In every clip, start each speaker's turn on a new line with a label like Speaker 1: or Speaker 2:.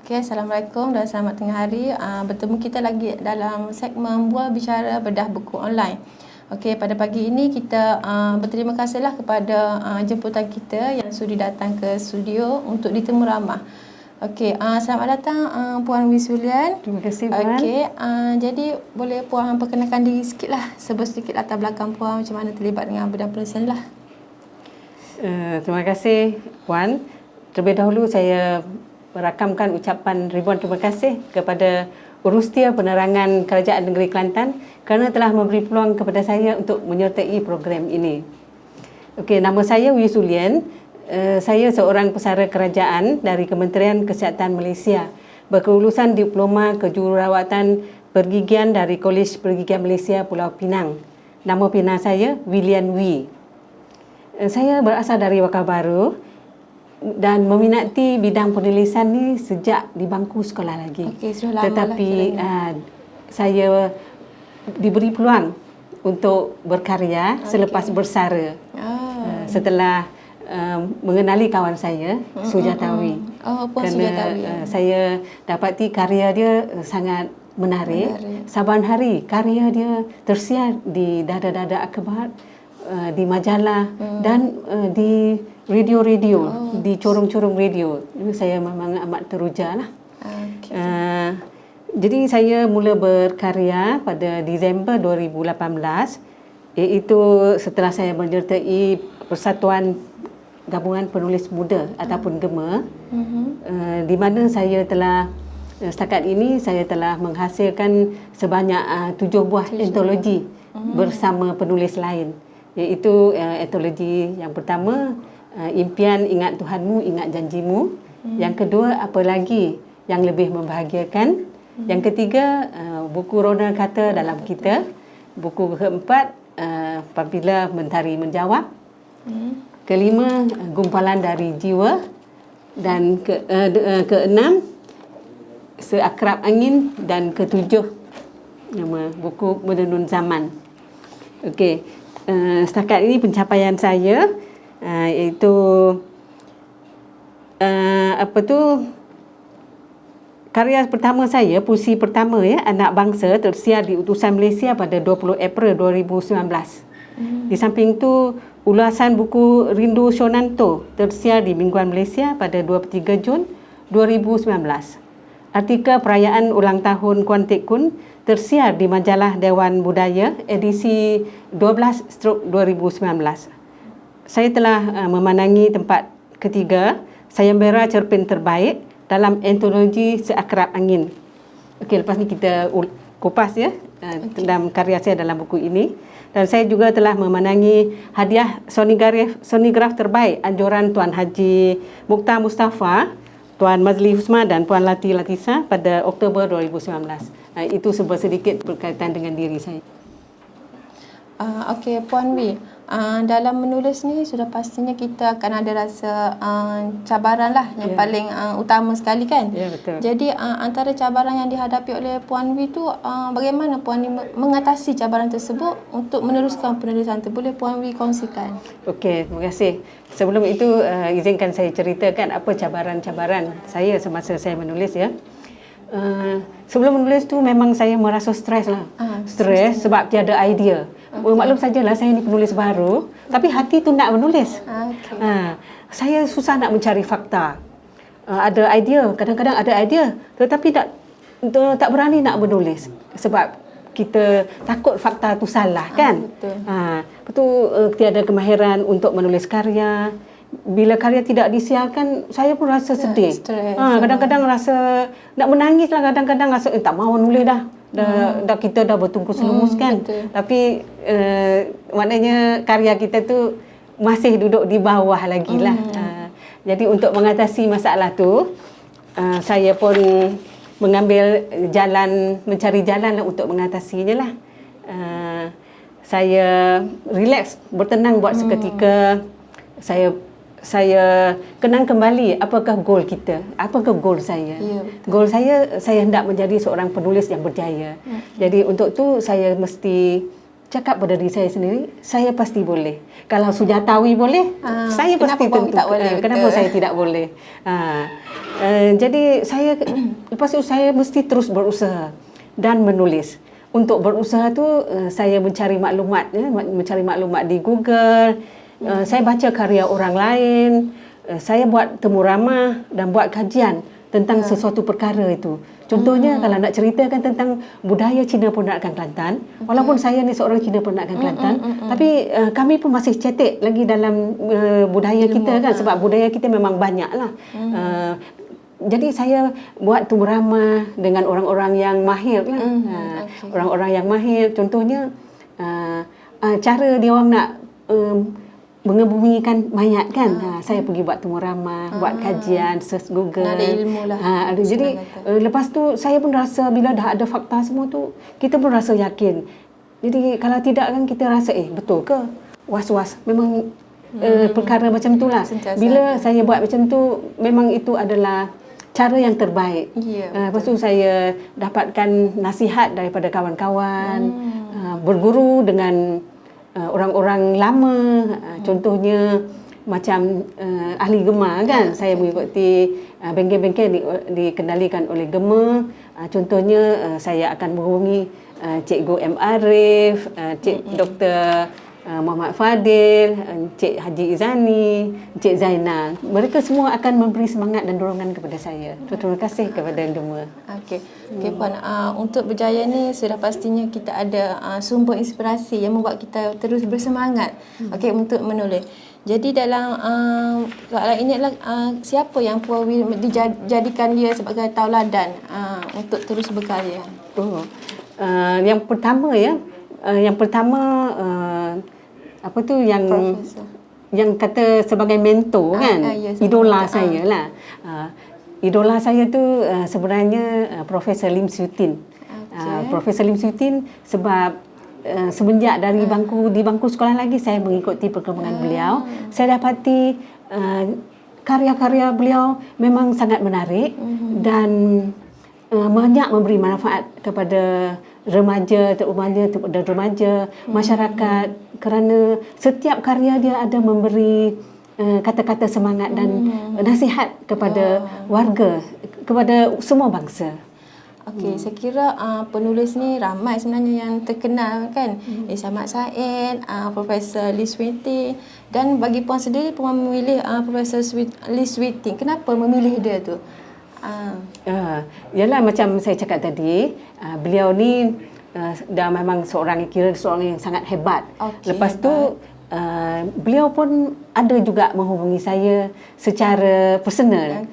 Speaker 1: Okay, Assalamualaikum dan selamat tengah hari. Bertemu kita lagi dalam segmen Bual Bicara Bedah Buku Online. Okey, pada pagi ini kita berterima kasihlah kepada jemputan kita yang sudi datang ke studio untuk ditemu ramah. Okey, selamat datang Puan Wisulian.
Speaker 2: Terima kasih Puan.
Speaker 1: Okey, jadi boleh Puan perkenalkan diri sikitlah, sebut sedikit latar belakang Puan, macam mana terlibat dengan bidang penulisan lah.
Speaker 2: Terima kasih Puan. Terlebih dahulu saya merakamkan ucapan ribuan terima kasih kepada Urustia Penerangan Kerajaan Negeri Kelantan kerana telah memberi peluang kepada saya untuk menyertai program ini. Okey, nama saya Wisulian. Saya seorang pesara kerajaan dari Kementerian Kesihatan Malaysia, berkelulusan diploma kejururawatan pergigian dari Kolej Pergigian Malaysia Pulau Pinang. Nama pinang saya William Wee. Saya berasal dari Wakar Baru dan meminati bidang penulisan ni sejak di bangku sekolah lagi.
Speaker 1: Okey, sudah lama
Speaker 2: Tetapi
Speaker 1: lah
Speaker 2: saya diberi peluang untuk berkarya selepas bersara. Setelah mengenali kawan saya, Sujatawi.
Speaker 1: Puan Sujatawi.
Speaker 2: Saya dapati karya dia sangat menarik. Saban hari karya dia tersiar di dada-dada akhbar, di majalah dan di radio-radio, di corong-corong radio. Saya memang amat teruja lah. Jadi saya mula berkarya pada Disember 2018, iaitu setelah saya menyertai Persatuan Gabungan Penulis Muda ataupun GEMA, di mana saya telah setakat ini saya telah menghasilkan sebanyak 7 buah antologi bersama penulis lain, iaitu antologi yang pertama, Impian Ingat Tuhanmu, Ingat Janjimu. Yang kedua, Apa Lagi Yang Lebih Membahagiakan. Yang ketiga, buku Rona Kata Dalam Kita. Buku keempat, Apabila Mentari Menjawab. Kelima, Gumpalan Dari Jiwa. Dan keenam, Seakrab Angin. Dan ketujuh, nama buku Menenun Zaman. Okey, setakat ini pencapaian saya, iaitu karya pertama saya, puisi pertama Anak Bangsa, tersiar di Utusan Malaysia pada 20 April 2019. Di samping itu, ulasan buku Rindu Shonanto tersiar di Mingguan Malaysia pada 23 Jun 2019. Artikel perayaan ulang tahun Kuan Teck Kun tersiar di majalah Dewan Budaya edisi 12/2019. Saya telah memenangi tempat ketiga sayembara cerpen terbaik dalam antologi Seakrab Angin. Okey, lepas ni kita kupas dalam karya saya dalam buku ini. Dan saya juga telah memenangi hadiah sonigraf terbaik anjuran Tuan Haji Mukhtar Mustafa, Tuan Mazli Husma dan Puan Lati Latisa pada Oktober 2019. Itu sedikit berkaitan dengan diri saya.
Speaker 1: Okey, Puan Wee, dalam menulis ni sudah pastinya kita akan ada rasa cabaran lah yang paling utama sekali kan?
Speaker 2: Ya, betul.
Speaker 1: Jadi antara cabaran yang dihadapi oleh Puan Wee tu, bagaimana Puan Wee mengatasi cabaran tersebut untuk meneruskan penulisan tu? Boleh Puan Wee kongsikan?
Speaker 2: Okey, terima kasih. Sebelum itu, izinkan saya ceritakan apa cabaran-cabaran saya semasa saya menulis ya. Sebelum menulis tu memang saya merasa stres lah. Stres sebab tiada idea. Maklum sajalah saya ni penulis baru, tapi hati tu nak menulis. Saya susah nak mencari fakta. Ada idea, kadang-kadang ada idea, tetapi tak berani nak menulis sebab kita takut fakta tu salah kan. Betul. Tiada kemahiran untuk menulis karya. Bila karya tidak disiarkan, saya pun rasa sedih. Kadang-kadang rasa nak menangis lah, kadang-kadang rasa tak mahu nulis dah. Kita dah bertungkus lumus kan. Tapi maknanya karya kita tu masih duduk di bawah lagi lah. Jadi untuk mengatasi masalah tu, saya pun mengambil mencari jalan lah untuk mengatasinya lah. Saya relax, bertenang buat seketika. Saya kenang kembali apakah goal kita, apakah goal saya. Goal saya hendak menjadi seorang penulis yang berjaya. Jadi untuk tu saya mesti cakap pada diri saya sendiri, saya pasti boleh. Kalau Sujatawi boleh, saya pasti
Speaker 1: kenapa
Speaker 2: tentu.
Speaker 1: tak boleh,
Speaker 2: Kenapa
Speaker 1: betul.
Speaker 2: saya tidak boleh? Jadi saya lepas itu saya mesti terus berusaha dan menulis. Untuk berusaha tu saya mencari maklumat, mencari maklumat di Google. Saya baca karya orang lain. Saya buat temu ramah dan buat kajian tentang sesuatu perkara itu. Contohnya kalau nak ceritakan tentang budaya Cina Peranakan Kelantan, walaupun saya ni seorang Cina Peranakan Kelantan, tapi kami pun masih cetek lagi dalam budaya kita kan, sebab budaya kita memang banyaklah. Jadi saya buat temu ramah dengan orang-orang yang mahir lah. Orang-orang yang mahir, contohnya cara dia orang nak mengebumikan mayat kan. Saya pergi buat temu ramah, buat kajian, search Google.
Speaker 1: Ada ilmu lah.
Speaker 2: Jadi lepas tu saya pun rasa bila dah ada fakta semua tu, kita pun rasa yakin. Jadi kalau tidak kan kita rasa betul ke? Was-was. Memang perkara macam itulah. Bila saya buat macam tu, memang itu adalah cara yang terbaik. Lepas tu saya dapatkan nasihat daripada kawan-kawan, berguru dengan orang-orang lama, contohnya macam ahli Gema kan. Saya mengikuti bengkel-bengkel dikendalikan oleh Gema. Contohnya saya akan menghubungi Cikgu M. Arif, Dr. Muhammad Fadil, Encik Haji Izani, Encik Zainal. Mereka semua akan memberi semangat dan dorongan kepada saya. Terima kasih kepada Gema.
Speaker 1: Okey, Puan, untuk berjaya ni sudah pastinya kita ada sumber inspirasi yang membuat kita terus bersemangat untuk menulis. Jadi dalam soalan ini adalah siapa yang Puan Wi dijadikan dia sebagai tauladan untuk terus berkarya?
Speaker 2: Yang pertama apa tu yang
Speaker 1: Profesor.
Speaker 2: yang kata sebagai mentor kan, idola saya lah. Idola saya tu sebenarnya Profesor Lim Swee Tin. Profesor Lim Swee Tin sebab semenjak dari di bangku sekolah lagi saya mengikuti perkembangan beliau. Saya dapati karya-karya beliau memang sangat menarik dan banyak memberi manfaat kepada remaja, masyarakat, kerana setiap karya dia ada memberi kata-kata semangat dan nasihat kepada warga, kepada semua bangsa.
Speaker 1: Okey, saya kira penulis ni ramai sebenarnya yang terkenal kan. Ahmad Said, Profesor Lee Swee Tin, dan bagi Puan sendiri Puan memilih Profesor Lee Swee Tin. Kenapa memilih dia tu?
Speaker 2: Yalah macam saya cakap tadi, beliau ni dah memang seorang yang sangat hebat. Lepas tu beliau pun ada juga menghubungi saya secara personal.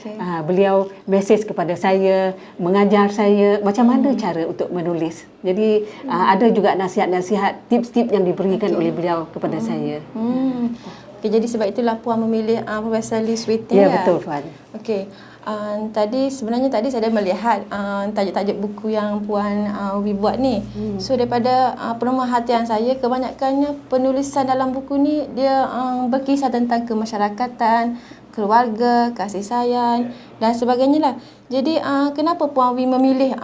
Speaker 2: Beliau mesej kepada saya, mengajar saya macam mana cara untuk menulis. Jadi ada juga nasihat-nasihat, tips-tips yang diberikan oleh beliau kepada saya.
Speaker 1: Jadi sebab itulah Puan memilih Profesor Lee Swee Tin.
Speaker 2: Ya, betul Puan.
Speaker 1: Sebenarnya tadi saya dah melihat tajuk-tajuk buku yang Puan Wi buat ni. So daripada pemerhatian saya, kebanyakannya penulisan dalam buku ni dia berkisah tentang kemasyarakatan, keluarga, kasih sayang dan sebagainya lah. Jadi kenapa Puan Wi memilih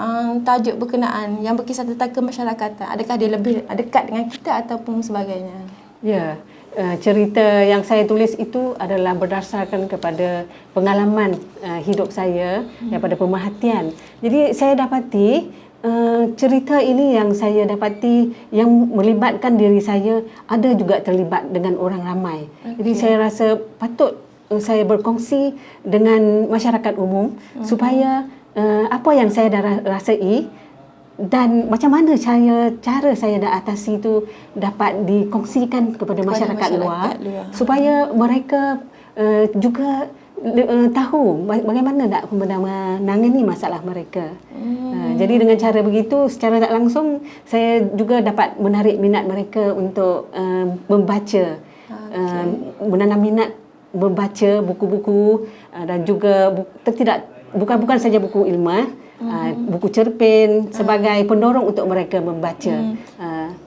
Speaker 1: tajuk berkenaan yang berkisah tentang kemasyarakatan? Adakah dia lebih dekat dengan kita ataupun sebagainya?
Speaker 2: Ya. Cerita yang saya tulis itu adalah berdasarkan kepada pengalaman hidup saya, daripada pemerhatian. Jadi saya dapati cerita ini yang saya dapati yang melibatkan diri saya ada juga terlibat dengan orang ramai. Jadi saya rasa patut saya berkongsi dengan masyarakat umum supaya apa yang saya dah rasai dan macam mana cara saya dah atasi itu dapat dikongsikan kepada masyarakat luar supaya mereka juga tahu bagaimana nak menangani masalah mereka. Jadi dengan cara begitu, secara tak langsung saya juga dapat menarik minat mereka untuk membaca, menanam minat membaca buku-buku dan juga bukan saja buku ilmiah, buku cerpen sebagai pendorong untuk mereka membaca.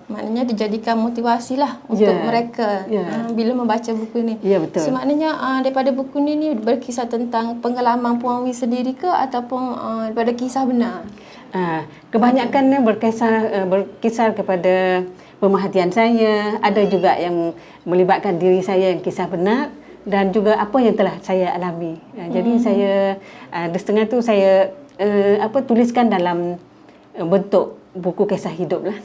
Speaker 1: Maknanya dijadikan motivasi lah untuk mereka bila membaca buku ni.
Speaker 2: Ya, betul.
Speaker 1: So maknanya daripada buku ni berkisah tentang pengalaman Puan Wi sendiri ke ataupun daripada kisah benar?
Speaker 2: Kebanyakannya berkisar kepada pemerhatian saya, ada juga yang melibatkan diri saya yang kisah benar dan juga apa yang telah saya alami. Jadi saya ada setengah tu saya tuliskan dalam bentuk buku kisah hidup lah.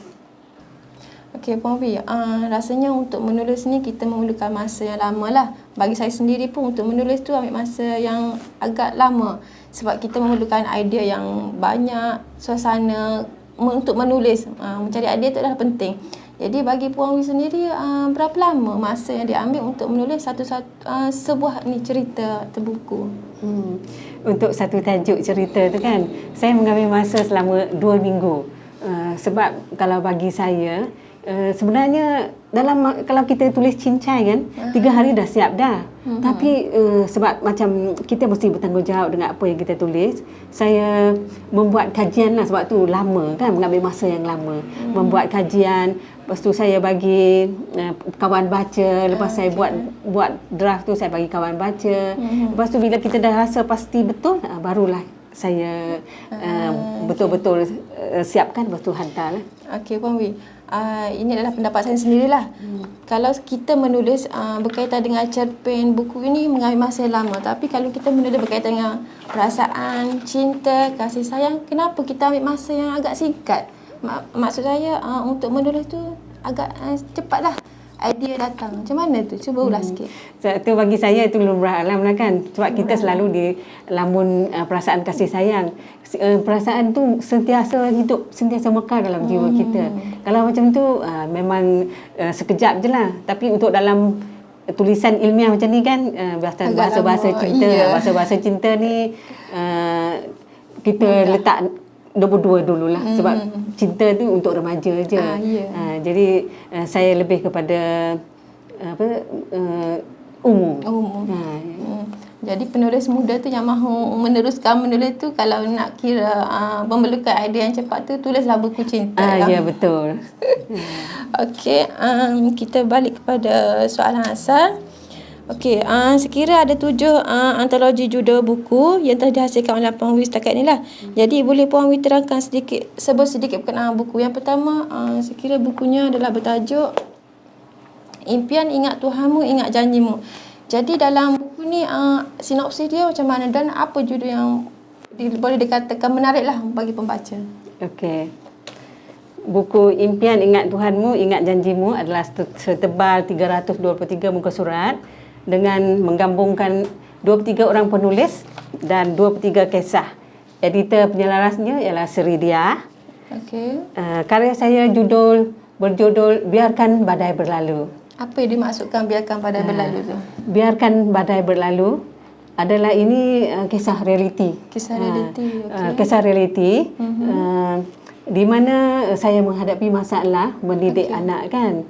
Speaker 1: Okey, Puan Wi, rasanya untuk menulis ni kita memerlukan masa yang lama lah. Bagi saya sendiri pun untuk menulis tu ambil masa yang agak lama. Sebab kita memerlukan idea yang banyak, suasana untuk menulis. Mencari idea tu adalah penting. Jadi bagi Puan Wi sendiri, berapa lama masa yang diambil untuk menulis sebuah ni cerita terbuku?
Speaker 2: Untuk satu tajuk cerita tu kan, saya mengambil masa selama 2 minggu. Sebab kalau bagi saya, sebenarnya kalau kita tulis cincai kan, 3 hari dah siap dah. Tapi sebab macam kita mesti bertanggungjawab dengan apa yang kita tulis, saya membuat kajian lah, sebab tu lama kan, mengambil masa yang lama. Membuat kajian, lepas tu saya bagi kawan baca, lepas saya buat draft tu saya bagi kawan baca. Lepas tu bila kita dah rasa pasti betul, barulah saya betul-betul siapkan, lepas tu hantar lah.
Speaker 1: Okey, Puan Wi. Ini adalah pendapat saya sendirilah. Kalau kita menulis berkaitan dengan cerpen buku ini mengambil masa yang lama. Tapi kalau kita menulis berkaitan dengan perasaan, cinta, kasih sayang, kenapa kita ambil masa yang agak singkat? Maksud saya untuk menulis tu agak cepatlah idea datang. Macam mana tu? Cuba ulas sikit.
Speaker 2: Itu bagi saya itu lumrah alam lah kan. Sebab kita selalu di lamun perasaan kasih sayang. Perasaan tu sentiasa hidup, sentiasa mekar dalam jiwa kita. Kalau macam tu memang sekejap je lah. Tapi untuk dalam tulisan ilmiah macam ni kan, bahasa-bahasa cinta, bahasa-bahasa cinta ni kita letak nombor 2 dululah. Sebab cinta tu untuk remaja je. Jadi saya lebih kepada umum.
Speaker 1: Jadi penulis muda tu yang mahu meneruskan menulis tu, kalau nak kira memerlukan idea yang cepat tu, tulislah buku cinta.
Speaker 2: Ya, betul.
Speaker 1: Okey, kita balik kepada soalan asal. Okey, sekira ada 7 antologi judul buku yang telah dihasilkan oleh Puan Wi setakat ni lah. Jadi boleh Puan Wi terangkan sebut sedikit berkenaan buku. Yang pertama, sekira bukunya adalah bertajuk Impian Ingat Tuhanmu, Ingat Janjimu. Jadi dalam buku ni sinopsis dia macam mana dan apa judul yang boleh dikatakan menarik lah bagi pembaca?
Speaker 2: Okey. Buku Impian Ingat Tuhanmu, Ingat Janjimu adalah setebal 323 muka surat dengan menggabungkan 23 orang penulis dan 23 kisah. Editor penyelarasnya ialah Seri Dia.
Speaker 1: Okey.
Speaker 2: Karya saya berjudul Biarkan Badai Berlalu.
Speaker 1: Apa yang dimaksudkan biarkan badai berlalu tu?
Speaker 2: Biarkan badai berlalu adalah ini kisah realiti.
Speaker 1: Kisah realiti.
Speaker 2: Kisah realiti. Di mana saya menghadapi masalah mendidik anak kan.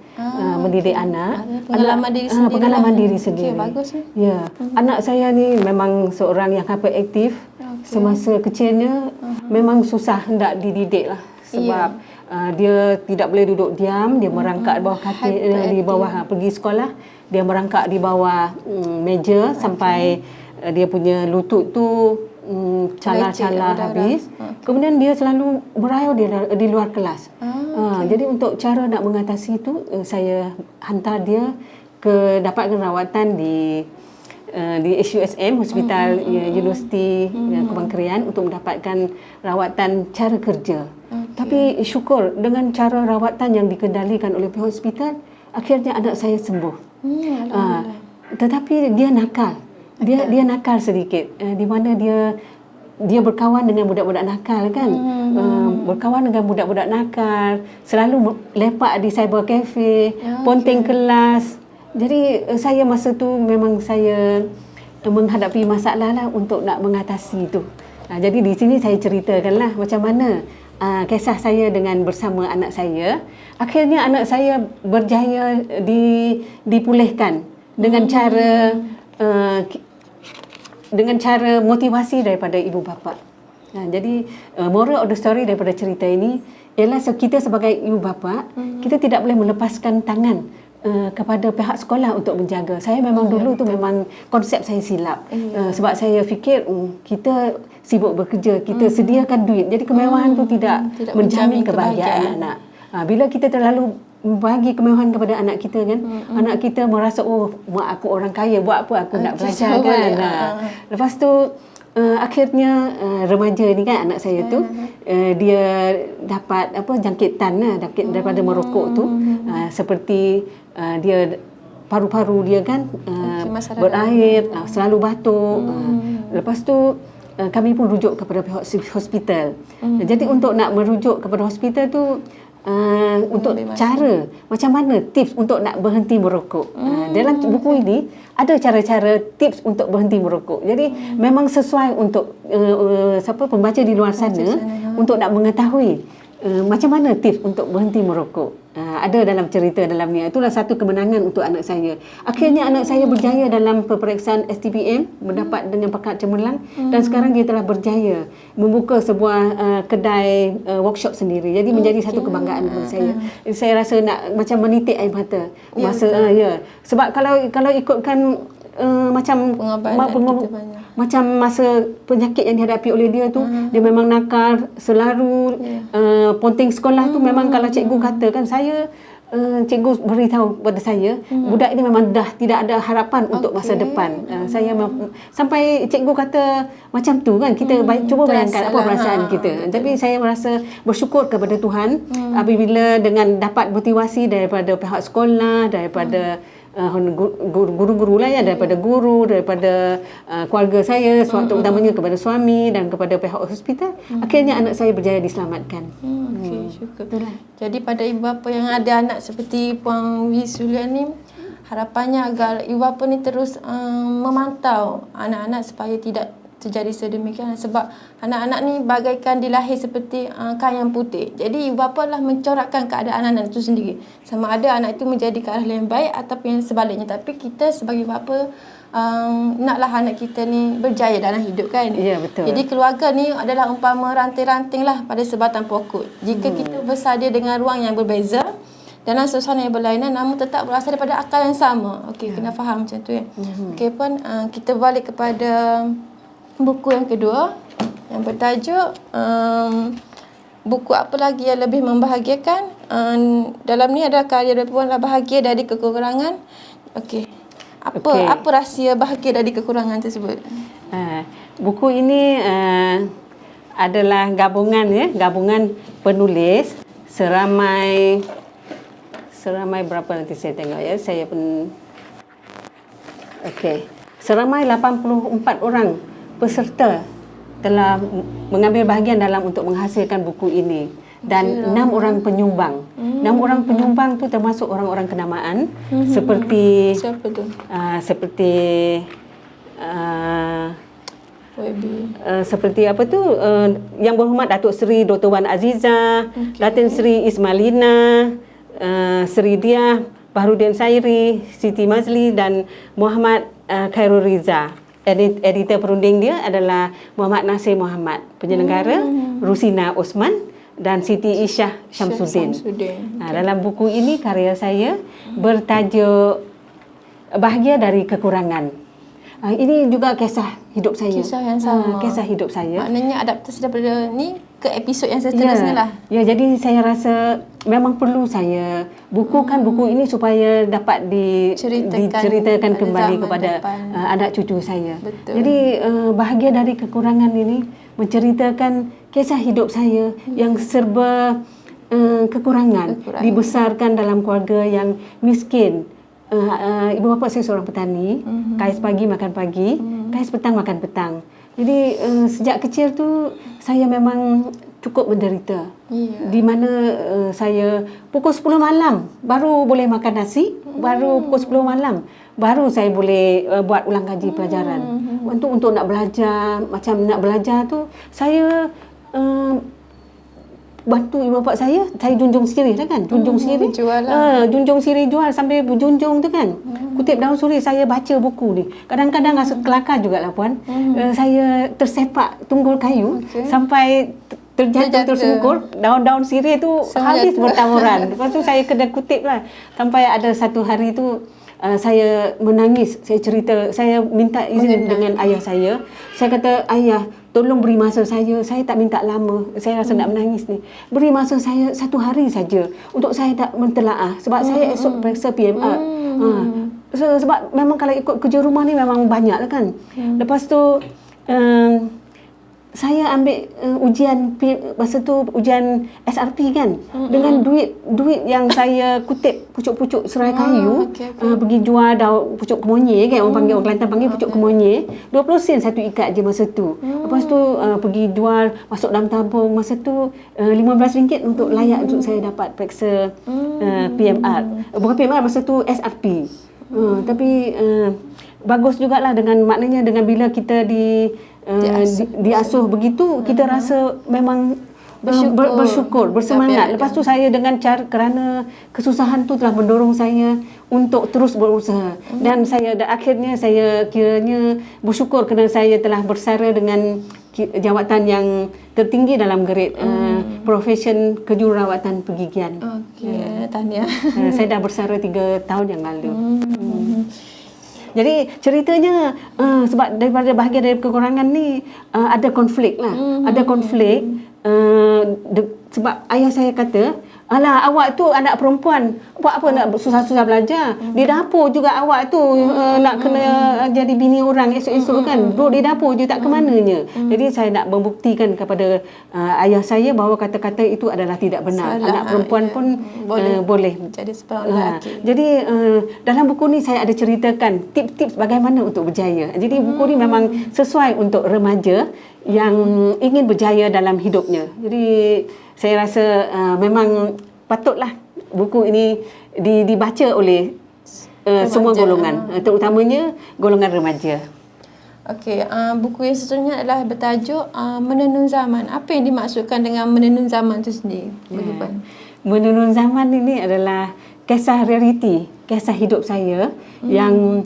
Speaker 2: Mendidik anak.
Speaker 1: Pengalaman diri sendiri.
Speaker 2: Pengalaman diri sendiri.
Speaker 1: Okey, bagus ni.
Speaker 2: Ya. Anak saya ni memang seorang yang hyperaktif. Semasa kecilnya memang susah hendak dididik lah. Sebab dia tidak boleh duduk diam, dia merangkak di bawah katil, di bawah pergi sekolah, dia merangkak di bawah meja sampai dia punya lutut tu cala-cala habis. Kemudian dia selalu merayau di luar kelas. Jadi untuk cara nak mengatasi itu, saya hantar dia ke dapatkan rawatan di HUSM, Hospital Universiti Kubang Krian, untuk mendapatkan rawatan cara kerja. Tapi syukur dengan cara rawatan yang dikendalikan oleh pihak hospital, akhirnya anak saya sembuh. Tetapi dia nakal. Dia nakal sedikit. Di mana dia berkawan dengan budak-budak nakal kan. Berkawan dengan budak-budak nakal, selalu lepak di cyber cafe, ponteng kelas. Jadi saya masa tu memang saya menghadapi masalah lah untuk nak mengatasi itu. Jadi di sini saya ceritakanlah macam mana kisah saya dengan bersama anak saya. Akhirnya anak saya berjaya dipulihkan dengan cara motivasi daripada ibu bapa. Jadi moral of the story daripada cerita ini ialah kita sebagai ibu bapa, kita tidak boleh melepaskan tangan kepada pihak sekolah untuk menjaga. Saya memang dulu tu memang konsep saya silap. Sebab saya fikir kita sibuk bekerja, kita sediakan duit. Jadi kemewahan tu tidak menjamin kebahagiaan anak. Bila kita terlalu bagi kemewahan kepada anak kita kan. Anak kita merasa, oh mak aku orang kaya, buat apa aku nak belajar kan. Lepas tu akhirnya remaja ni kan, anak saya tu dia dapat jangkitan daripada merokok tu. Seperti dia paru-paru dia kan berair, selalu batuk. Lepas tu kami pun rujuk kepada pihak hospital. Jadi untuk nak merujuk kepada hospital tu, untuk cara macam mana tips untuk nak berhenti merokok. Dalam buku ini ada cara-cara tips untuk berhenti merokok. Jadi memang sesuai untuk pembaca di luar sana untuk nak mengetahui macam mana tips untuk berhenti merokok. Ada dalam cerita dalam ni. Itulah satu kemenangan untuk anak saya. Akhirnya anak saya berjaya dalam peperiksaan STPM, mendapat dengan pekat cemerlang, dan sekarang dia telah berjaya membuka sebuah kedai workshop sendiri. Jadi menjadi satu kebanggaan kepada saya. Saya rasa nak macam menitik air mata. Sebab kalau ikutkan macam masa penyakit yang dihadapi oleh dia tu, dia memang nakal, selalu ponting sekolah tu. Memang kalau cikgu kata kan, saya cikgu beritahu kepada saya, budak ini memang dah tidak ada harapan untuk masa depan. Saya sampai cikgu kata macam tu kan, kita cuba bayangkan apa perasaan kita. Tapi saya merasa bersyukur kepada Tuhan apabila dengan dapat motivasi daripada pihak sekolah, daripada guru-guru lah ya, daripada guru, daripada keluarga saya, terutamanya kepada suami dan kepada pihak hospital. Akhirnya anak saya berjaya diselamatkan.
Speaker 1: Okey, syukur. Jadi pada ibu bapa yang ada anak seperti Puan Wisulian ni, harapannya agar ibu bapa ni terus memantau anak-anak supaya tidak terjadi sedemikian, sebab anak-anak ni bagaikan dilahir seperti kain yang putih. Jadi ibu bapa lah mencorakkan keadaan anak itu sendiri, sama ada anak itu menjadi ke arah yang baik ataupun yang sebaliknya. Tapi kita sebagai bapa naklah anak kita ni berjaya dalam hidup kan.
Speaker 2: Ya, betul.
Speaker 1: Jadi keluarga ni adalah umpama ranting-ranting lah pada sebatang pokok. Jika kita bersadia dengan ruang yang berbeza dalam suasana yang berlainan, namun tetap berasal daripada akal yang sama. Okey, kena faham macam tu ya. Okey Puan, kita balik kepada buku yang kedua yang bertajuk buku apa lagi yang lebih membahagiakan. Dalam ni ada karya dari Puan, Bahagia dari Kekurangan. Okey. Apa rahsia bahagia dari kekurangan tersebut?
Speaker 2: Buku ini adalah gabungan penulis seramai berapa nanti saya tengok ya. Saya pun seramai 84 orang peserta telah mengambil bahagian dalam untuk menghasilkan buku ini, dan 6 orang penyumbang. 6 orang penyumbang tu termasuk orang-orang kenamaan seperti
Speaker 1: siapa tu?
Speaker 2: Seperti seperti apa tu, Yang Berhormat Datuk Seri Dr. Wan Aziza, Datin Seri Ismailina, Seri Diah Baharudin Sairi, Siti Mazli dan Muhammad Khairul Riza. Editor perunding dia adalah Muhammad Nasir Muhammad, penyelenggara Rusina Osman dan Siti Isyah Syamsuddin. Dalam buku ini karya saya bertajuk Bahagia dari Kekurangan. Ini juga kisah hidup saya.
Speaker 1: Kisah yang sama.
Speaker 2: Kisah hidup saya.
Speaker 1: Maknanya adaptasi daripada ni ke episod yang seterusnya lah.
Speaker 2: Ya, jadi saya rasa memang perlu saya bukukan buku ini supaya dapat diceritakan kembali kepada anak cucu saya.
Speaker 1: Betul.
Speaker 2: Jadi Bahagia dari Kekurangan ini menceritakan kisah hidup saya yang serba kekurangan. Dibesarkan dalam keluarga yang miskin. Ibu bapa saya seorang petani, kais pagi makan pagi, kais petang makan petang. Jadi sejak kecil tu saya memang cukup menderita. Di mana saya pukul 10 malam baru boleh makan nasi, baru pukul 10 malam baru saya boleh buat ulang kaji pelajaran. Untuk nak belajar, macam nak belajar tu saya bantu ibu bapa saya junjung sirih lah kan, junjung sirih, junjung sirih jual sambil berjunjung tu kan, kutip daun suri, saya baca buku ni. Kadang-kadang rasa kelakar jugalah Puan. Saya tersepak tunggul kayu sampai terjatuh tersungkur, daun-daun sirih tu habis bertaburan. Lepas tu saya kena kutip lah sampai ada satu hari tu saya menangis, saya cerita, saya minta izin dengan ayah saya. Saya kata, ayah, tolong beri masa saya tak minta lama, saya rasa nak menangis ni. Beri masa saya 1 hari saja untuk saya tak mentelaah sebab saya esok periksa PMR. Sebab memang kalau ikut kerja rumah ni memang banyak lah kan. Lepas tu saya ambil ujian masa tu ujian SRP kan, dengan duit yang saya kutip pucuk-pucuk serai kayu, pergi jual pucuk kemonye kan, orang Kelantan panggil pucuk kemonye, 20 sen satu ikat je masa tu. Lepas tu pergi jual, masuk dalam tabung, masa tu RM15 untuk layak untuk saya dapat periksa PMR. Bukan PMR, masa tu SRP. Tapi bagus jugalah, dengan maknanya dengan bila kita diasuh begitu, kita rasa memang bersyukur, bersemangat. Lepas tu saya dengan kerana kesusahan tu telah mendorong saya untuk terus berusaha. Dan akhirnya saya kiranya bersyukur kerana saya telah bersara dengan jawatan yang tertinggi dalam grade profession kejururawatan pergigian.
Speaker 1: Tahniah.
Speaker 2: Saya dah bersara 3 tahun yang lalu. Jadi ceritanya sebab daripada bahagian dari kekurangan ni ada konflik lah. Ada konflik sebab ayah saya kata, alah, awak tu anak perempuan, buat apa nak susah-susah belajar? Di dapur juga awak tu nak kena jadi bini orang esok-esok kan. Duduk di dapur je tak ke mananya. Jadi saya nak membuktikan kepada ayah saya bahawa kata-kata itu adalah tidak benar. Salah, anak perempuan pun boleh
Speaker 1: jadi seorang lelaki.
Speaker 2: Jadi dalam buku ni saya ada ceritakan tips-tips bagaimana untuk berjaya. Jadi buku ni memang sesuai untuk remaja yang ingin berjaya dalam hidupnya. Jadi saya rasa memang patutlah buku ini dibaca oleh semua golongan, terutamanya golongan remaja.
Speaker 1: Okey, buku yang seterusnya adalah bertajuk Menenun Zaman. Apa yang dimaksudkan dengan menenun zaman itu sendiri?
Speaker 2: Menenun zaman ini adalah kisah realiti, kisah hidup saya yang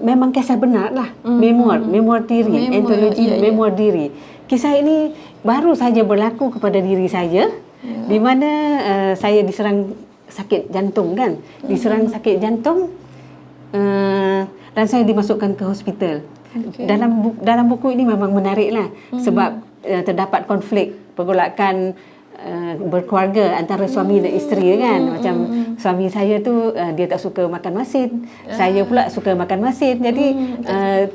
Speaker 2: memang kisah benar lah. Memoir diri, antologi memoir diri. Kisah ini baru saja berlaku kepada diri saya, di mana saya diserang sakit jantung kan. Diserang sakit jantung dan saya dimasukkan ke hospital. Dalam buku ini memang menariklah sebab terdapat konflik pergolakan berkeluarga antara suami dan isteri kan. Macam suami saya tu dia tak suka makan masin, saya pula suka makan masin. Jadi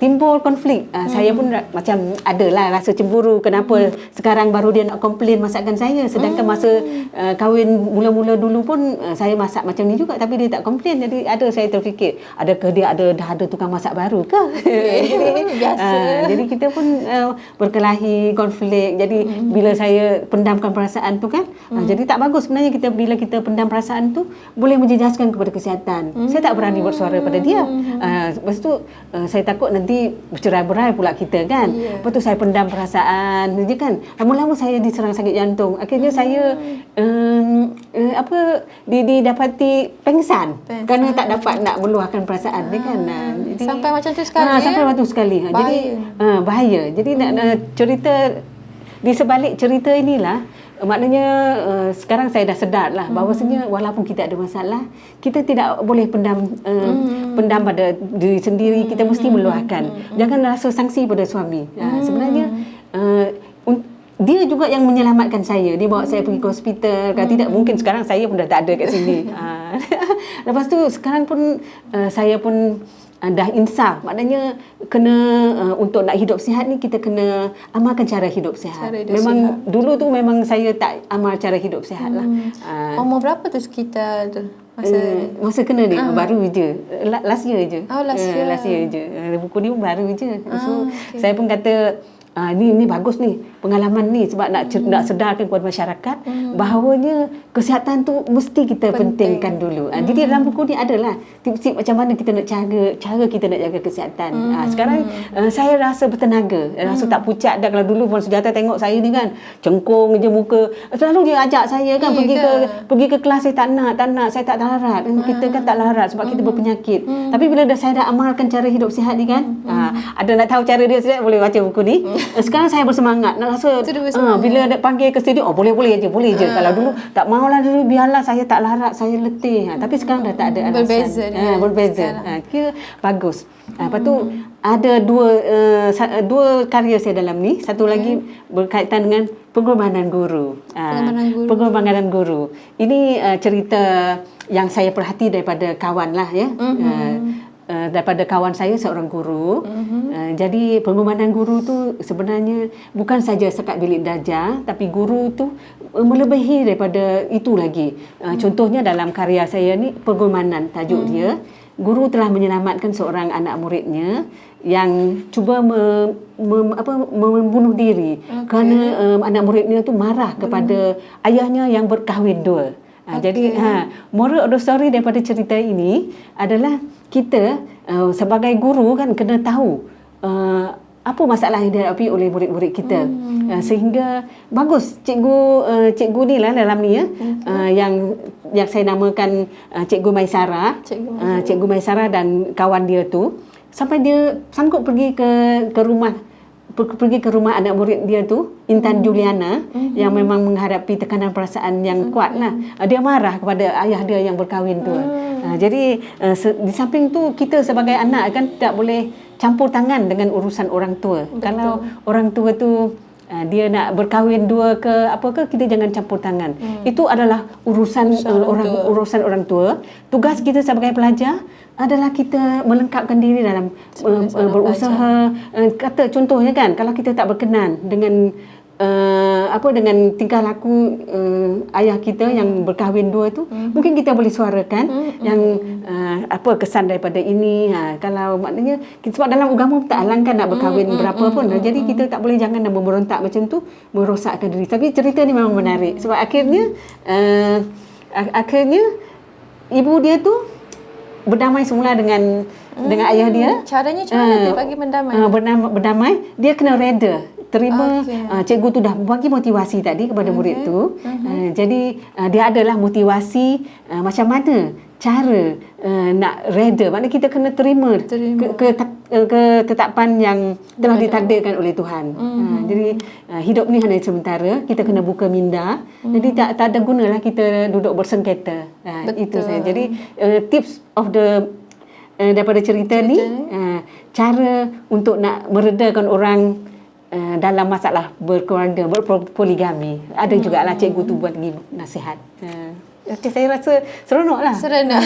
Speaker 2: timbul konflik. Saya pun macam adalah rasa cemburu, kenapa sekarang baru dia nak komplain masakan saya, sedangkan masa kahwin mula-mula dulu pun saya masak macam ni juga tapi dia tak komplain. Jadi saya terfikir, adakah dia dah ada tukang masak baru ke?
Speaker 1: Biasa.
Speaker 2: Jadi kita pun berkelahi, konflik. Jadi bila saya pendamkan perasaan tu kan, jadi tak bagus sebenarnya bila kita pendam perasaan tu, boleh menjejaskan kepada kesihatan. Saya tak berani bersuara pada dia. Lepas tu saya takut nanti bercerai-berai pula kita kan. Lepas tu saya pendam perasaan je kan. Lama-lama saya diserang sakit jantung. Akhirnya saya didapati pengsan kerana tak dapat nak meluahkan perasaan dia kan. Jadi,
Speaker 1: sampai macam tu sekali.
Speaker 2: Sampai waktu sekali.
Speaker 1: Bahaya.
Speaker 2: Jadi bahaya. Jadi cerita di sebalik cerita inilah, maknanya sekarang saya dah sedar lah bahawasanya walaupun kita ada masalah, kita tidak boleh pendam pada diri sendiri. Kita mesti meluahkan. Jangan rasa sangsi pada suami. Sebenarnya dia juga yang menyelamatkan saya. Dia bawa saya pergi ke hospital. Kalau tidak, mungkin sekarang saya pun dah tak ada kat sini. Lepas tu sekarang pun saya pun dah insaf. Maknanya kena untuk nak hidup sihat ni kita kena amalkan cara hidup sihat. Memang sihat. Dulu tu memang saya tak amal cara hidup sihat lah.
Speaker 1: Umur berapa tu sekitar tu?
Speaker 2: Masa kena ni baru je. Last year je.
Speaker 1: Last year
Speaker 2: je. Buku ni baru je. So saya pun kata ni bagus ni pengalaman ni sebab nak sedarkan kepada masyarakat bahawanya kesihatan tu mesti kita pentingkan dulu. Jadi dalam buku ni adalah tips-tips macam mana kita nak cara kita nak jaga kesihatan. Sekarang saya rasa bertenaga, rasa tak pucat dah. Kalau dulu Puan Sujata tengok saya ni kan cengkung je muka, selalu dia ajak saya kan pergi ke kelas. Saya tak nak, saya tak larat. Kita kan tak larat sebab kita berpenyakit. Tapi bila saya dah amalkan cara hidup sihat ni kan, ada nak tahu cara dia sihat, boleh baca buku ni. sekarang saya bersemangat. Nak rasa
Speaker 1: Terus bersemangat.
Speaker 2: bila ada panggil ke studio, boleh je. Kalau dulu tak maulah dulu, biarlah saya tak larat, saya letih. Tapi sekarang dah tak ada alasan.
Speaker 1: Berbeza dengan
Speaker 2: Berbeza.
Speaker 1: sekarang.
Speaker 2: Kira bagus. Lepas tu ada dua karya saya dalam ni. Satu lagi berkaitan dengan pengorbanan guru. Pengorbanan guru. Ini cerita yang saya perhati daripada kawan lah ya. Daripada kawan saya seorang guru. Jadi pengorbanan guru tu sebenarnya bukan saja sekat bilik darjah, tapi guru tu melebihi daripada itu lagi. Contohnya dalam karya saya ni, pengorbanan tajuk dia. Guru telah menyelamatkan seorang anak muridnya yang cuba membunuh diri kerana anak muridnya tu marah kepada ayahnya yang berkahwin dua. Jadi moral of the story daripada cerita ini adalah kita sebagai guru kan kena tahu apa masalah yang dihadapi oleh murid-murid kita. Sehingga bagus cikgu ni lah dalam ni ya. Yang saya namakan Cikgu Maisara. Cikgu Maisara dan kawan dia tu sampai dia sanggup pergi ke rumah anak murid dia tu, Intan Juliana, yang memang menghadapi tekanan perasaan yang kuat lah. Dia marah kepada ayah dia yang berkahwin tu. Jadi di samping tu, kita sebagai anak kan tak boleh campur tangan dengan urusan orang tua. Betul. Kalau orang tua tu dia nak berkahwin dua ke apa ke, kita jangan campur tangan. Itu adalah urusan orang tua. Tugas kita sebagai pelajar adalah kita melengkapkan diri dalam berusaha. Kata contohnya kan, kalau kita tak berkenan dengan dengan tingkah laku ayah kita yang berkahwin dua tu, mungkin kita boleh suarakan yang apa kesan daripada ini. Kalau maknanya sebab dalam agama tak halangkan nak berkahwin berapa pun. Jadi kita tak boleh jangan memberontak macam tu, merosakkan diri. Tapi cerita ni memang menarik sebab akhirnya ibu dia tu berdamai semula dengan ayah dia.
Speaker 1: Caranya macam mana dia bagi berdamai?
Speaker 2: Berdamai, dia kena reda. Terima cikgu tu dah bagi motivasi tadi kepada murid tu. Jadi dia adalah motivasi macam mana cara nak reda. Maknanya kita kena terima. Ketetapan yang telah ditakdirkan oleh Tuhan. Jadi hidup ni hanya sementara, kita kena buka minda. Jadi tak ada gunalah kita duduk bersengketa. Itu saya. Jadi tips of the daripada cerita ni, cara untuk nak meredakan orang dalam masalah berkeluarga, berpoligami. Ada jugalah cikgu tu buat lagi nasihat. Saya rasa seronok lah.
Speaker 1: Seronok.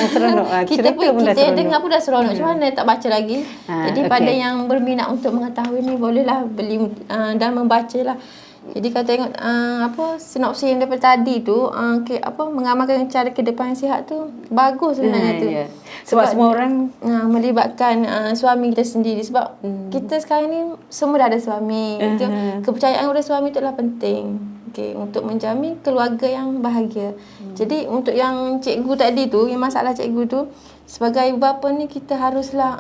Speaker 1: Kita
Speaker 2: seronok.
Speaker 1: dengar pun dah seronok. Macam mana tak baca lagi? Jadi pada yang berminat untuk mengetahui ni, bolehlah beli dan membaca lah. Jadi kalau tengok sinopsis yang daripada tadi tu, mengamalkan cara kehidupan yang sihat tu bagus sebenarnya tu.
Speaker 2: Sebab semua orang
Speaker 1: melibatkan suami kita sendiri. Sebab kita sekarang ni semua dah ada suami. Kepercayaan kepada suami tu adalah penting. Untuk menjamin keluarga yang bahagia. Jadi untuk yang cikgu tadi tu, yang masalah cikgu tu, sebagai bapa ni kita haruslah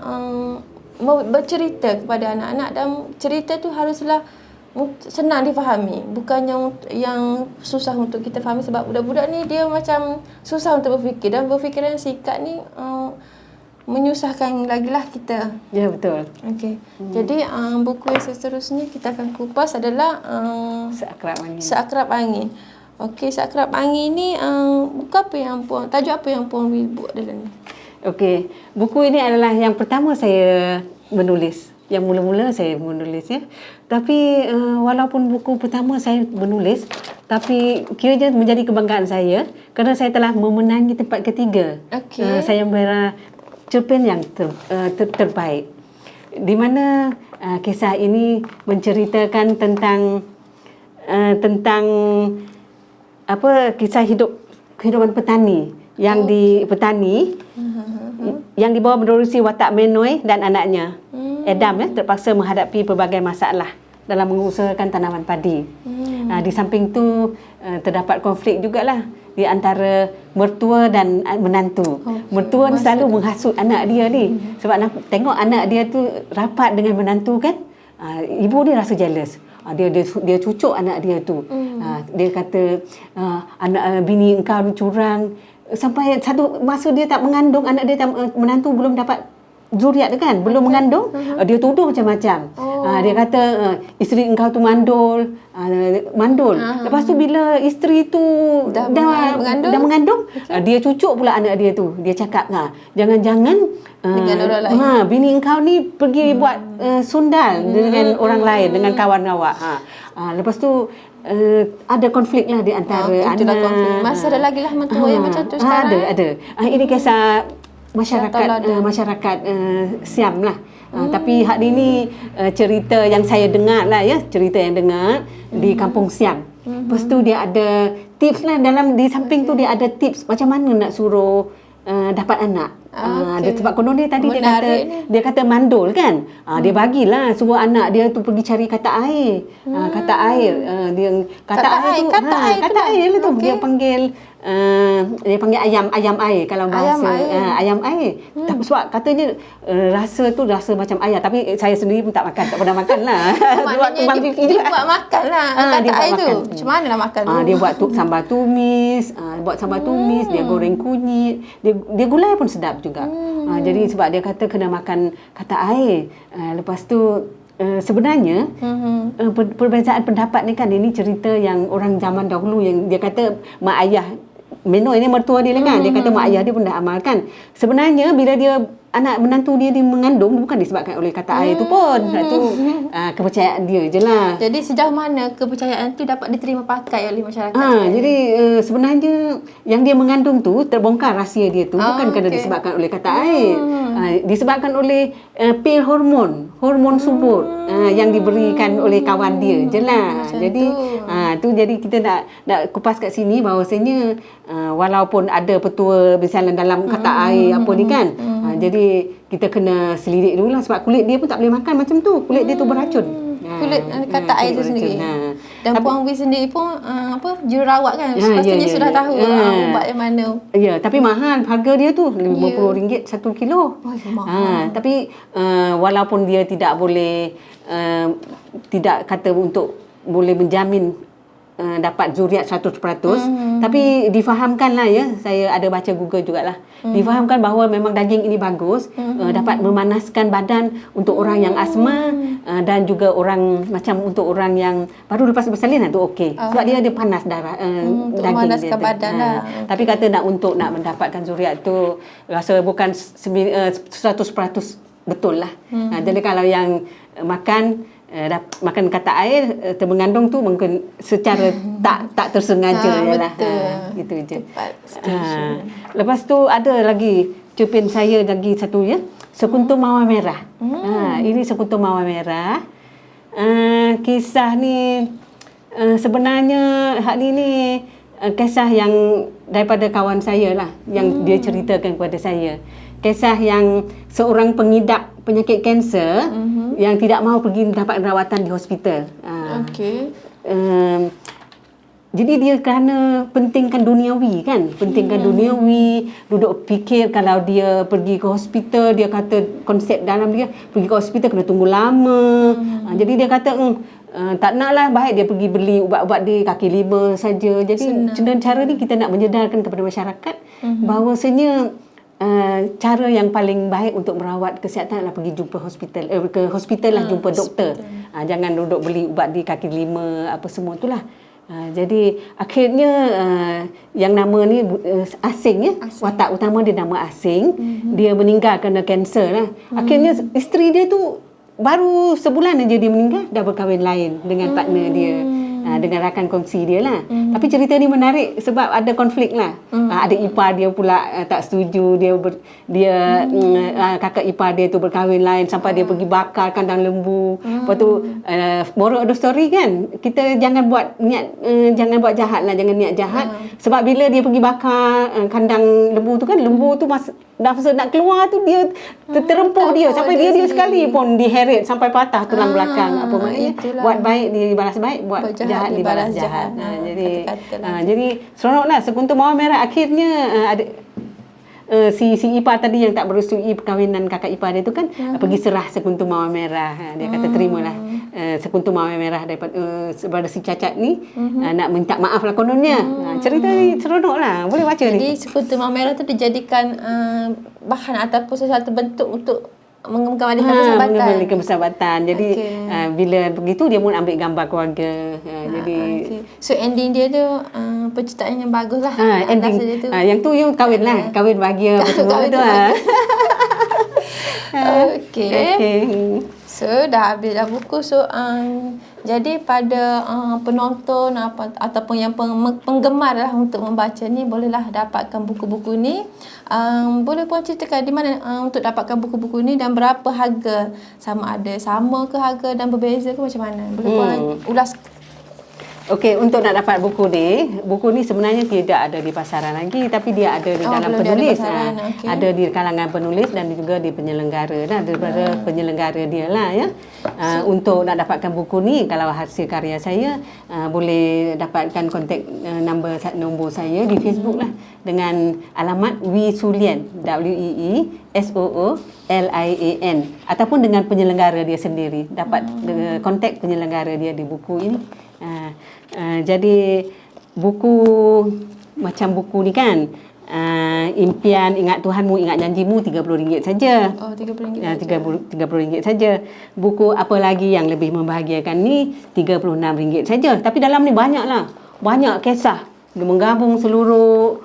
Speaker 1: bercerita kepada anak-anak, dan cerita tu haruslah senang difahami, bukannya yang susah untuk kita fahami. Sebab budak-budak ni dia macam susah untuk berfikir, dan berfikiran sikat ni menyusahkan lagilah kita.
Speaker 2: Ya, betul.
Speaker 1: Jadi buku yang seterusnya kita akan kupas adalah Seakrab Angin. Seakrab Angin ni buku apa yang tajuk apa yang Puan Will buat dalam ni?
Speaker 2: Buku ini adalah yang pertama saya menulis. Yang mula-mula saya menulis ya. Tapi walaupun buku pertama saya menulis, tapi kiranya menjadi kebanggaan saya kerana saya telah memenangi tempat ketiga. Saya memperoleh cerpen yang terbaik. Di mana kisah ini menceritakan tentang kisah kehidupan petani yang yang dibawa menerusi watak Menoi dan anaknya Adam terpaksa menghadapi pelbagai masalah dalam mengusahakan tanaman padi. Di samping tu terdapat konflik jugalah di antara mertua dan menantu. Mertua ni selalu menghasut anak dia ni sebab nak tengok anak dia tu rapat dengan menantu kan. Ibu dia rasa jealous. Dia cucuk anak dia tu. Dia kata anak bini engkau ni curang. Sampai satu masa dia tak mengandung, anak dia menantu belum dapat zuriat dia kan, belum mengandung, dia tuduh macam-macam. Dia kata isteri engkau tu mandul. Lepas tu bila isteri tu dah mengandung, dia cucuk pula anak dia tu. Dia cakap, jangan-jangan
Speaker 1: dengan orang lain.
Speaker 2: Bini engkau ni pergi buat sundal dengan orang lain, dengan kawan awak. Lepas tu ada konflik lah di antara
Speaker 1: itulah
Speaker 2: anak.
Speaker 1: konflik. Masa ada lagi lah mentua yang macam tu sekarang.
Speaker 2: Ada. Ini kisah masyarakat Siam lah. Tapi hari ni cerita yang saya dengar lah ya, cerita yang dengar di kampung Siam. Lepas tu dia ada tips lah di samping tu dia ada tips macam mana nak suruh dapat anak. Sebab konon dia tadi dia kata mandul kan. Dia bagilah suruh anak dia tu pergi cari kata air. Kata air kata air lah tu dia panggil ayam air kalau bahasa ayam air. Tapi sebab katanya rasa macam ayam, tapi saya sendiri pun tak pernah makan lah.
Speaker 1: Maknanya dia buat makan lah kata air tu. Macam mana nak makan tu?
Speaker 2: Dia buat sambal tumis, dia goreng kunyit, dia gulai pun sedap juga. Jadi sebab dia kata kena makan kata air. Lepas tu sebenarnya perbezaan pendapat ni kan, ini cerita yang orang zaman dahulu yang dia kata mak ayah Meno ini mertua dia kan, dia kata mak ayah dia pun dah amalkan. Sebenarnya bila anak menantu dia mengandung bukan disebabkan oleh kata air tu pun. Itu kepercayaan dia je lah.
Speaker 1: Jadi sejauh mana kepercayaan tu dapat diterima pakai oleh masyarakat?
Speaker 2: Jadi sebenarnya yang dia mengandung tu terbongkar rahsia dia tu bukan kerana disebabkan oleh kata air. Disebabkan oleh pil hormon subur yang diberikan oleh kawan dia je lah. Jadi jadi kita nak kupas kat sini bahawasanya walaupun ada petua misalnya dalam kata air apa ni kan, jadi kita kena selidik dulu lah sebab kulit dia pun tak boleh makan macam tu. Kulit dia tu beracun.
Speaker 1: Kulit kata air tu sendiri. Dan Puan Wee sendiri pun jururawat kan. Pastinya sudah tahu ubat yang mana.
Speaker 2: Ya, tapi mahal harga dia tu RM50 1 kilo. Tapi walaupun dia tidak boleh tidak kata untuk boleh menjamin dapat zuriat 100%, tapi difahamkan lah ya, saya ada baca Google jugalah, difahamkan bahawa memang daging ini bagus, dapat memanaskan badan untuk orang yang asma, dan juga orang macam untuk orang yang baru lepas bersalin tu okey, sebab dia ada panas darah, daging
Speaker 1: memanaskan
Speaker 2: dia
Speaker 1: badan lah.
Speaker 2: Tapi kata nak mendapatkan zuriat tu rasa bukan 100% betul lah. Jadi kalau yang makan kata air termengandung tu mungkin secara tak tersengaja lah. Itu je. Lepas tu ada lagi cerpen saya lagi satu ya, Sekuntum Mawar Merah. Ini Sekuntum Mawar Merah. Kisah ni sebenarnya hari ni kisah yang daripada kawan saya lah yang dia ceritakan kepada saya. Kisah yang seorang pengidap penyakit kanser yang tidak mahu pergi mendapat rawatan di hospital. Jadi dia kerana pentingkan duniawi kan, duniawi, duduk fikir kalau dia pergi ke hospital, dia kata konsep dalam dia pergi ke hospital kena tunggu lama. Jadi dia kata tak naklah, baik dia pergi beli ubat-ubat di kaki lima saja. Jadi dengan cara ni kita nak menyedarkan kepada masyarakat bahawasanya cara yang paling baik untuk merawat kesihatan adalah pergi jumpa ke hospital lah, jumpa doktor. Jangan duduk beli ubat di kaki lima apa semua itulah. Jadi akhirnya yang nama ni asing ya, watak utama dia nama asing. Dia meninggal kerana kanser lah. Akhirnya isteri dia tu baru sebulan aja dia meninggal dah berkahwin lain dengan partner dia. Dengan rakan kongsi dia lah. Tapi cerita ni menarik sebab ada konflik lah. Ada ipar dia pula tak setuju, dia kakak ipar dia tu berkahwin lain sampai dia pergi bakar kandang lembu. Lepas tu moral of the story kan, kita jangan buat jahat lah, jangan niat jahat. Sebab bila dia pergi bakar kandang lembu tu kan, lembu tu dah nak keluar tu dia terempuh dia sampai dia sekali pun diheret sampai patah tulang belakang. Apa maknanya? Buat baik dibalas baik, buat jahat dibalas jahat. Jadi seronoklah Sekuntum Mawar Merah. Akhirnya ada si ipar tadi yang tak bersetui perkahwinan kakak ipar dia tu kan pergi serah Sekuntum Mawar Merah. Dia kata terimalah Sekuntum Mawar Merah daripada si cacat ni, nak minta maaf lah kononnya. Cerita ni seronok lah, boleh baca ni.
Speaker 1: Jadi Sekuntum Mawar Merah tu dijadikan bahan ataupun sesuatu bentuk untuk mengembalikan persahabatan.
Speaker 2: Mengembalikan persahabatan. Jadi bila begitu dia pun ambil gambar keluarga. Jadi
Speaker 1: so ending dia tu penciptaan yang bagus lah.
Speaker 2: Ending dia tu. Yang tu you kahwin lah, kahwin bahagia apa semua tu.
Speaker 1: Okey. So dah habis dah buku. So jadi pada penonton ataupun yang penggemar lah untuk membaca ni, bolehlah dapatkan buku-buku ni. Boleh puan ceritakan di mana untuk dapatkan buku-buku ni dan berapa harga? Sama ke harga dan berbeza ke macam mana? Boleh puan ulas?
Speaker 2: Okey, untuk nak dapat buku ni sebenarnya tidak ada di pasaran lagi, tapi dia ada di dalam penulis. Ada di kalangan penulis dan juga di penyelenggara. Daripada penyelenggara dia lah ya. Untuk nak dapatkan buku ni, kalau hasil karya saya, boleh dapatkan kontak nombor saya di Facebook lah dengan alamat Weesulian, WEESOOLIAN, ataupun dengan penyelenggara dia sendiri. Dapat kontak penyelenggara dia di buku ini. Jadi buku macam buku ni kan, Impian, Ingat Tuhanmu, Ingat Janjimu, RM30 saja.
Speaker 1: Oh, RM30
Speaker 2: RM30 saja. Buku Apa Lagi Yang Lebih Membahagiakan ni RM36 saja. Tapi dalam ni banyak kisah. Dia menggabung seluruh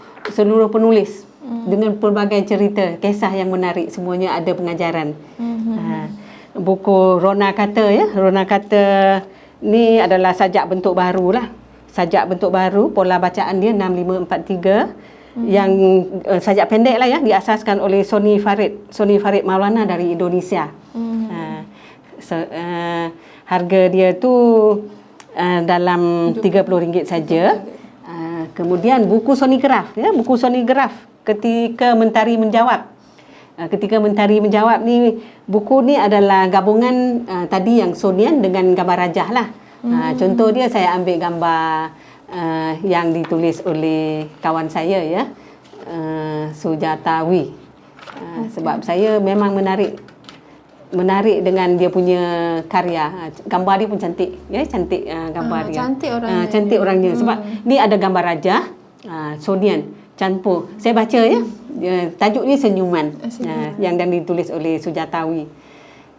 Speaker 2: penulis dengan pelbagai cerita, kisah yang menarik, semuanya ada pengajaran. Buku Rona Kata ya, Rona Kata ni adalah sajak bentuk baru lah. Sajak bentuk baru, pola bacaan dia 6543. Yang sajak pendek lah ya, diasaskan oleh Sony Farid Maulana dari Indonesia. Harga dia tu dalam RM30 saja. Kemudian buku Sony Graf ya, buku Sony Graf Ketika Mentari Menjawab. Ketika Mentari Menjawab ni, buku ni adalah gabungan tadi yang Sonian dengan gambar rajah lah. Contoh dia, saya ambil gambar yang ditulis oleh kawan saya ya, Sujatawi. Sebab saya memang menarik dengan dia punya karya. Gambar dia pun cantik ya, cantik gambar dia. Cantik orangnya. Sebab ni ada gambar rajah, Sonian campur. Saya baca ya. Tajuk ni Senyuman. Yang ditulis oleh Sujatawi.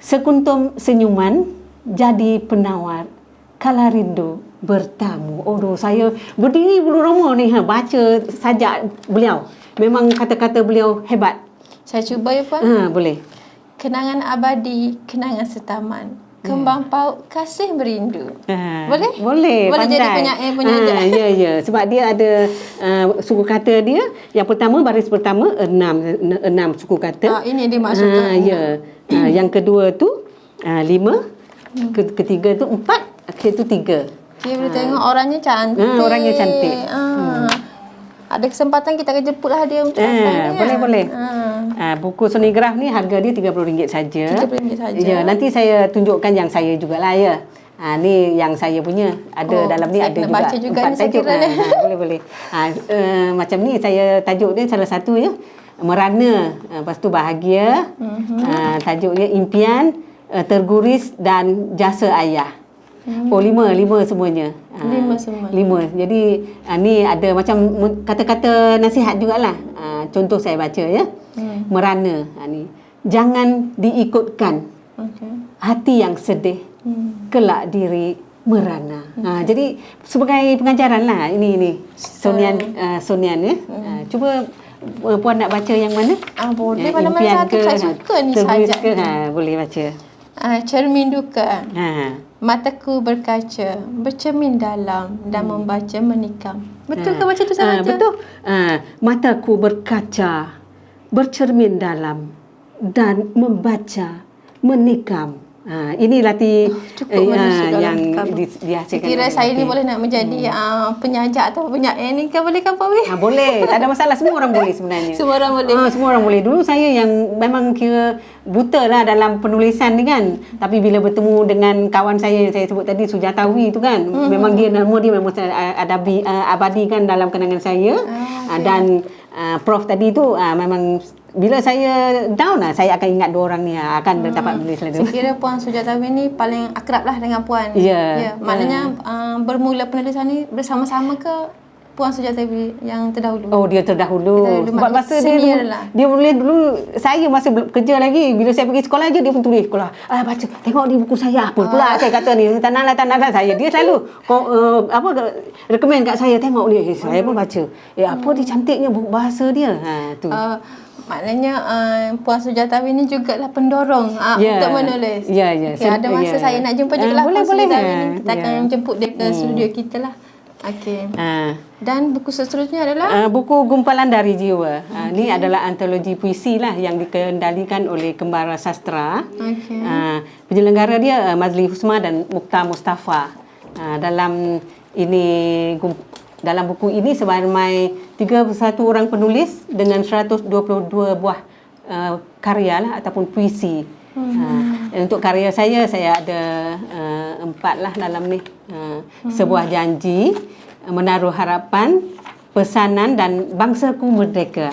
Speaker 2: Sekuntum senyuman jadi penawar kala rindu bertamu. Saya berdiri bulu roma ni baca sajak beliau. Memang kata-kata beliau hebat.
Speaker 1: Saya cuba ya puan.
Speaker 2: Boleh.
Speaker 1: Kenangan abadi, kenangan setaman. Kembang pauk kasih merindu. Boleh?
Speaker 2: Boleh
Speaker 1: jadi penyair. Ya. Sebab dia ada
Speaker 2: suku kata dia. Yang pertama, baris pertama enam suku kata.
Speaker 1: Ini dia masukkan.
Speaker 2: Yang kedua tu 5. Ketiga tu 4. Akhir tu 3.
Speaker 1: Okay, boleh tengok orangnya cantik.
Speaker 2: Orangnya cantik.
Speaker 1: Ada kesempatan kita akan jemputlah dia untuk
Speaker 2: boleh. Buku Sony Graf ni harga dia RM30 saja.
Speaker 1: RM30 saja.
Speaker 2: Ya, nanti saya tunjukkan yang saya jugalah ya. Ni yang saya punya. Ada dalam ni ada juga.
Speaker 1: Baca juga 4 tajuk.
Speaker 2: Boleh. Macam ni saya tajuk dia salah satu ya. Merana, lepas tu Bahagia. Tajuk dia Impian, Terguris dan Jasa Ayah. 5 semuanya.
Speaker 1: 5 semua.
Speaker 2: 5. Jadi ni ada macam kata-kata nasihat jugalah. Contoh saya baca ya. Merana ni. Jangan diikutkan. Hati yang sedih. Kelak diri merana. Jadi sebagai pengajaran lah ini Sonian ya. Cuba puan nak baca yang mana?
Speaker 1: Boleh. Mana-mana satu saya suka ni sajak.
Speaker 2: Boleh baca.
Speaker 1: Cermin duka. Mataku berkaca, bercermin dalam dan membaca menikam. Betul ke baca tu saya baca?
Speaker 2: Betul. Mataku berkaca, bercermin dalam dan membaca menikam. Ini latih yang dihasilkan.
Speaker 1: Kira saya ni boleh nak menjadi penyajak atau penyair ni kan, boleh kan Pak Wei?
Speaker 2: Boleh, tak ada masalah. Semua orang boleh sebenarnya.
Speaker 1: Semua orang boleh.
Speaker 2: Semua orang boleh. Dulu saya yang memang kira buta lah dalam penulisan ni kan. Tapi bila bertemu dengan kawan saya yang saya sebut tadi, Sujatawi tu kan, memang nama dia memang abadi kan dalam kenangan saya. Dan Prof tadi tu memang bila saya down saya akan ingat 2 orang ni akan dapat menulis lagi.
Speaker 1: Saya kira Puan Sujatawi ni paling akrab lah dengan Puan.
Speaker 2: Ya.
Speaker 1: Maknanya bermula penulisan ni bersama-sama ke? Puan Sujawawi yang terdahulu.
Speaker 2: Oh, dia terdahulu.
Speaker 1: Terdahulu,
Speaker 2: Sebab
Speaker 1: maknanya
Speaker 2: masa dia
Speaker 1: senior
Speaker 2: dulu,
Speaker 1: lah.
Speaker 2: dia boleh dulu, saya masa kerja lagi, bila saya pergi sekolah je dia pun tulis sekolah. Baca, tengok ni buku saya, apa pula saya kata ni, tak nak saya. Dia selalu recommend kat saya, tengok ni. Saya pun baca. Apa dia cantiknya bahasa dia. Tu.
Speaker 1: Maknanya Puan Sujawawi ni jugalah pendorong untuk menulis.
Speaker 2: Ya, ya.
Speaker 1: Okay, ada masa saya nak jumpa juga lah Puan Sujawawi ni. Kita akan jemput dia ke studio kita lah. Okey. Dan buku seterusnya adalah
Speaker 2: buku Gumpalan Dari Jiwa. Ini adalah antologi puisi lah yang dikendalikan oleh Kembara Sastra.
Speaker 1: Okey.
Speaker 2: Penyelenggara dia Mazli Husma dan Mukhtar Mustafa. Dalam buku ini seramai 31 orang penulis dengan 122 buah karya lah ataupun puisi. Untuk karya saya ada 4 lah dalam ni. Sebuah janji, menaruh harapan, pesanan dan bangsaku merdeka.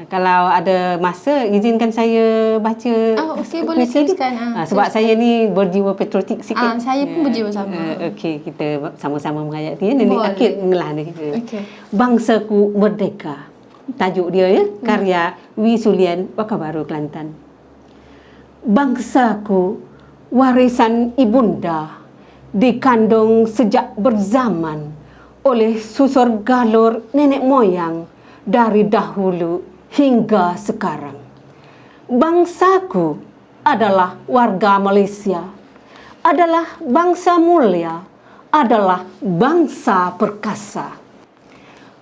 Speaker 2: Kalau ada masa, izinkan saya baca
Speaker 1: okey, boleh teruskan.
Speaker 2: sebab saya ni berjiwa patriotik sikit.
Speaker 1: Saya pun berjiwa sama.
Speaker 2: Okey, kita sama-sama menghayati. Ini akhir ngelah ni.
Speaker 1: Okey.
Speaker 2: Bangsaku merdeka. Tajuk dia ya, karya Wi Sulian, Wakabaru, Kelantan. Bangsaku, warisan ibunda, dikandung sejak berzaman oleh susur galur nenek moyang dari dahulu hingga sekarang. Bangsaku adalah warga Malaysia, adalah bangsa mulia, adalah bangsa perkasa.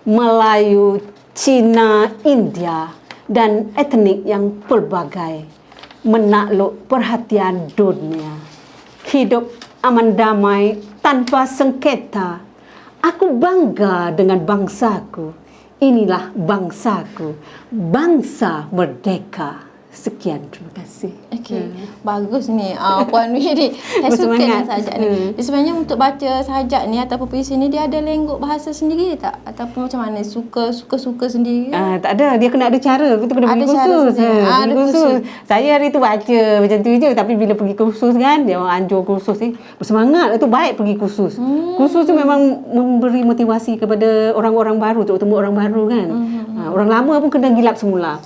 Speaker 2: Melayu, Cina, India dan etnik yang pelbagai menakluk perhatian dunia. Hidup aman damai tanpa sengketa. Aku bangga dengan bangsaku. Inilah bangsaku, bangsa merdeka. Sekian, terima kasih.
Speaker 1: Okey, bagus ni Puan Wi ni. Saya suka dengan sajak ni. Sebenarnya untuk baca sajak ni ataupun puisi ni, dia ada lenggok bahasa sendiri tak? Ataupun macam mana? Suka sendiri?
Speaker 2: Tak ada, dia kena ada cara. Kita kena pergi kursus.
Speaker 1: Ada kursus.
Speaker 2: Saya hari tu baca macam tu je, tapi bila pergi kursus kan, dia orang anjur kursus ni. Bersemangat, itu baik pergi kursus. Kursus tu memang memberi motivasi kepada orang-orang baru, terutama orang baru kan. Orang lama pun kena gilap semula.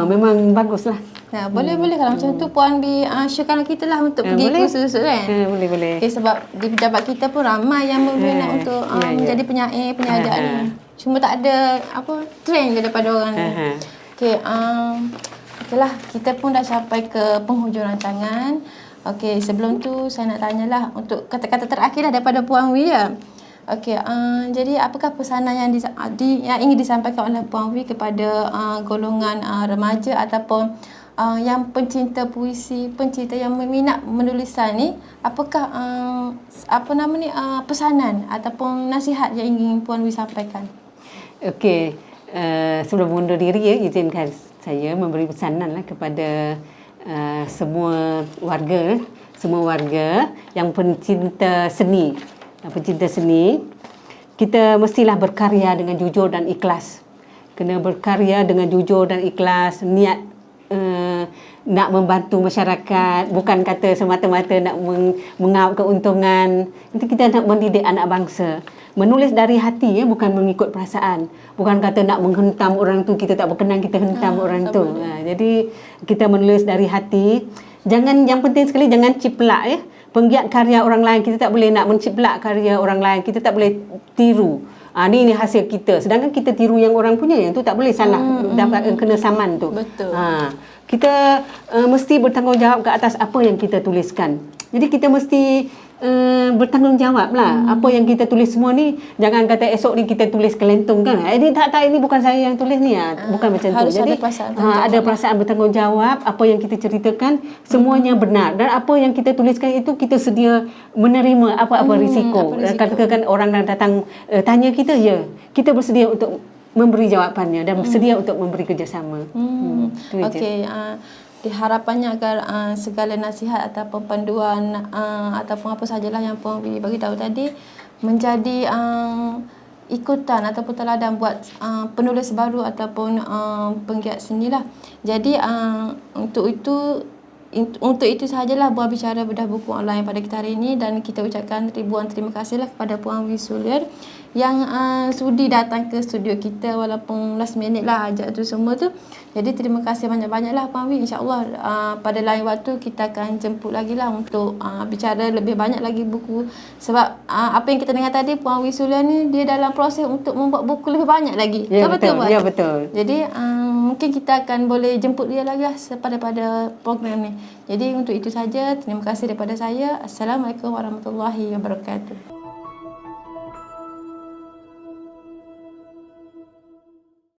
Speaker 2: Memang baguslah.
Speaker 1: Boleh kalau macam tu Puan Wi syaratkan kita lah untuk pergi kursus kan.
Speaker 2: Boleh.
Speaker 1: Okay, sebab di pejabat kita pun ramai yang berminat untuk menjadi penyair, penyajar ni. Cuma tak ada trend daripada orang ni. Okey, itulah kita pun dah sampai ke penghujung rancangan. Okey, sebelum tu saya nak tanyalah untuk kata-kata terakhir daripada Puan Wi ya. Okey, jadi apakah pesanan yang ingin disampaikan oleh Puan Wi kepada golongan remaja ataupun yang pencinta puisi, pencinta yang meminat menulisan ni, apakah pesanan ataupun nasihat yang ingin Puan Wi sampaikan?
Speaker 2: Okey, sebelum mengundur diri ya, izinkan saya memberi pesanan lah kepada semua warga yang pencinta seni. Kita mestilah berkarya dengan jujur dan ikhlas. Kena berkarya dengan jujur dan ikhlas, niat nak membantu masyarakat, bukan kata semata-mata nak mengaup keuntungan. Itu kita nak mendidik anak bangsa. Menulis dari hati ya, bukan mengikut perasaan. Bukan kata nak menghentam orang tu, kita tak berkenan kita hentam orang tu. Jadi kita menulis dari hati. Yang penting sekali jangan ciplak ya. Penggiat karya orang lain, kita tak boleh nak menciplak karya orang lain, kita tak boleh tiru. Ni hasil kita. Sedangkan kita tiru yang orang punya, yang tu tak boleh salah. Dapat kena saman tu.
Speaker 1: Betul.
Speaker 2: Kita mesti bertanggungjawab ke atas apa yang kita tuliskan. Jadi kita mesti bertanggungjawab lah. Apa yang kita tulis semua ni, jangan kata esok ni kita tulis kelentung kan. Ini ini bukan saya yang tulis ni. Bukan macam tu. Jadi ada perasaan bertanggungjawab. Apa yang kita ceritakan semuanya benar, dan apa yang kita tuliskan itu kita sedia menerima apa-apa risiko. Katakan orang datang tanya kita, ya, kita bersedia untuk memberi jawapannya dan bersedia untuk memberi kerjasama.
Speaker 1: Okey, harapannya agar segala nasihat ataupun panduan ataupun apa sajalah yang Puan Wi bagi tahu tadi menjadi ikutan ataupun teladan buat penulis baru ataupun penggiat seni lah. Jadi untuk itu sahajalah buah bicara bedah buku online pada kita hari ini, dan kita ucapkan ribuan terima kasihlah kepada Puan Wi Sulian yang sudi datang ke studio kita walaupun last minute lah ajak tu semua tu. Jadi terima kasih banyak-banyak lah Puan Wi. InsyaAllah pada lain waktu kita akan jemput lagi lah untuk bicara lebih banyak lagi buku. Sebab apa yang kita dengar tadi, Puan Wi Sulian ni dia dalam proses untuk membuat buku lebih banyak lagi.
Speaker 2: Ya,
Speaker 1: Betul, Puan?
Speaker 2: Ya, betul.
Speaker 1: Jadi mungkin kita akan boleh jemput dia lagi lah pada program ni. Jadi untuk itu saja, terima kasih daripada saya. Assalamualaikum warahmatullahi wabarakatuh.